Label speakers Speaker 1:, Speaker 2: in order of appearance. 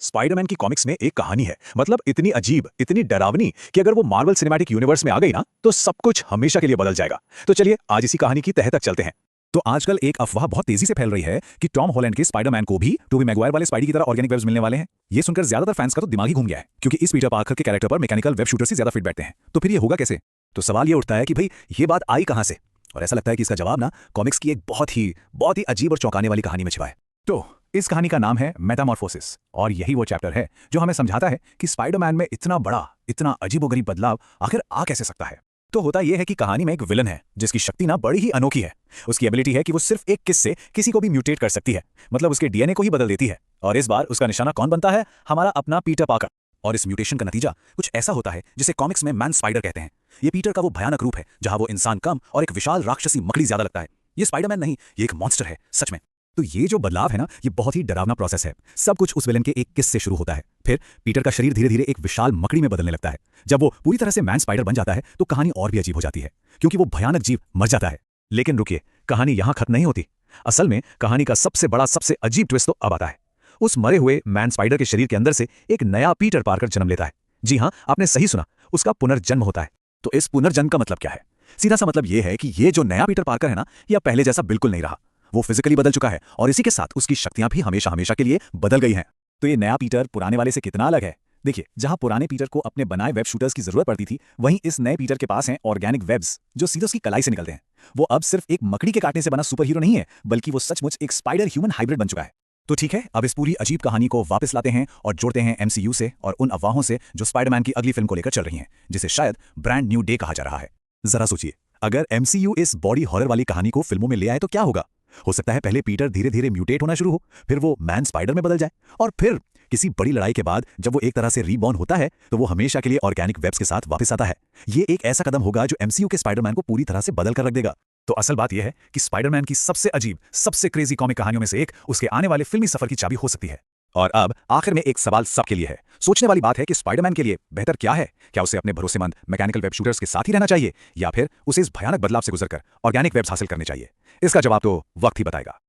Speaker 1: Spiderman की comics में एक कहानी है, मतलब इतनी अजीब, इतनी डरावनी कि अगर वो मार्वल सिनेमैटिक यूनिवर्स में आ गई ना तो सब कुछ हमेशा के लिए बदल जाएगा। तो चलिए आज इसी कहानी की तह तक चलते हैं। तो आजकल एक अफवाह बहुत तेजी से फैल रही है कि टॉम हॉलैंड के स्पाइडरमैन को भी टोबी मैगवायर वाले स्पाइडी की तरह ऑर्गेनिक वेब्स मिलने वाले हैं। ये सुनकर ज्यादातर फैंस का तो दिमाग ही घूम गया है, क्योंकि इस पीटर पार्कर के कैरेक्टर पर मैकेनिकल वेब शूटर से ज्यादा फिट बैठते हैं। तो फिर ये होगा कैसे? तो सवाल ये उठता है कि भाई ये बात आई कहां से? और ऐसा लगता है कि इसका जवाब ना कॉमिक्स की एक बहुत ही अजीब और चौंकाने वाली कहानी में छिपा है। तो इस कहानी का नाम है मेटामॉर्फोसिस, और यही वो चैप्टर है जो हमें समझाता है कि स्पाइडरमैन में इतना बड़ा, इतना अजीबोगरीब बदलाव आखिर आ कैसे सकता है। तो होता यह है कि कहानी में एक विलन है जिसकी शक्ति ना बड़ी ही अनोखी है। उसकी एबिलिटी है कि वो सिर्फ एक किस से किसी को भी म्यूटेट कर सकती है, मतलब उसके डीएनए को ही बदल देती है। और इस बार उसका निशाना कौन बनता है? हमारा अपना पीटर पार्कर। और इस म्यूटेशन का नतीजा कुछ ऐसा होता है जिसे कॉमिक्स में मैन स्पाइडर कहते हैं। ये पीटर का वो भयानक रूप है जहां वो इंसान कम और एक विशाल राक्षसी मकड़ी ज्यादा लगता है। ये स्पाइडरमैन नहीं, ये एक मॉन्स्टर है सच में। तो ये जो बदलाव है ना, ये बहुत ही डरावना प्रोसेस है। सब कुछ उस विलन के एक किस से शुरू होता है। फिर पीटर का शरीर धीरे धीरे एक विशाल मकड़ी में बदलने लगता है। जब वो पूरी तरह से मैन स्पाइडर बन जाता है तो कहानी और भी अजीब हो जाती है, क्योंकि वो भयानक जीव मर जाता है। लेकिन रुकिए, कहानी यहां खत्म नहीं होती। असल में कहानी का सबसे बड़ा, सबसे अजीब ट्विस्ट तो अब आता है। उस मरे हुए मैन स्पाइडर के शरीर के अंदर से एक नया पीटर पार्कर जन्म लेता है। जी हाँ, आपने सही सुना, उसका पुनर्जन्म होता है। तो इस पुनर्जन्म का मतलब क्या है? सीधा सा मतलब यह है कि ये जो नया पीटर पार्कर है ना, यह पहले जैसा बिल्कुल नहीं रहा। वो फिजिकली बदल चुका है और इसी के साथ उसकी शक्तियां भी हमेशा हमेशा के लिए बदल गई हैं। तो ये नया पीटर पुराने वाले से कितना अलग है? देखिए, जहां पुराने पीटर को अपने बनाए वेब शूटर्स की जरूरत पड़ती थी, वहीं इस नए पीटर के पास हैं ऑर्गेनिक वेब्स जो सीधे उसकी कलाई से निकलते हैं। वो अब सिर्फ एक मकड़ी के काटने से बना सुपर हीरो नहीं है, बल्कि वो सचमुच एक स्पाइडर ह्यूमन हाइब्रिड बन चुका है। तो ठीक है, अब इस पूरी अजीब कहानी को वापस लाते हैं और जोड़ते हैं एमसीयू से और उन अफवाहों से जो स्पाइडरमैन की अगली फिल्म को लेकर चल रही हैं, जिसे शायद ब्रांड न्यू डे कहा जा रहा है। जरा सोचिए, अगर एमसीयू इस बॉडी हॉरर वाली कहानी को फिल्मों में ले आए तो क्या होगा? हो सकता है पहले पीटर धीरे धीरे म्यूटेट होना शुरू हो, फिर वो मैन स्पाइडर में बदल जाए, और फिर किसी बड़ी लड़ाई के बाद जब वो एक तरह से रीबॉर्न होता है तो वो हमेशा के लिए ऑर्गेनिक वेब्स के साथ वापस आता है। ये एक ऐसा कदम होगा जो एमसीयू के स्पाइडरमैन को पूरी तरह से बदल कर रख देगा। तो असल बात यह है कि स्पाइडरमैन की सबसे अजीब, सबसे क्रेजी कॉमिक कहानियों में से एक उसके आने वाले फिल्मी सफर की चाबी हो सकती है। और अब आखिर में एक सवाल सबके लिए है। सोचने वाली बात है कि स्पाइडरमैन के लिए बेहतर क्या है? क्या उसे अपने भरोसेमंद मैकेनिकल वेब शूटर्स के साथ ही रहना चाहिए, या फिर उसे इस भयानक बदलाव से गुजरकर ऑर्गेनिक वेब्स हासिल करने चाहिए? इसका जवाब तो वक्त ही बताएगा।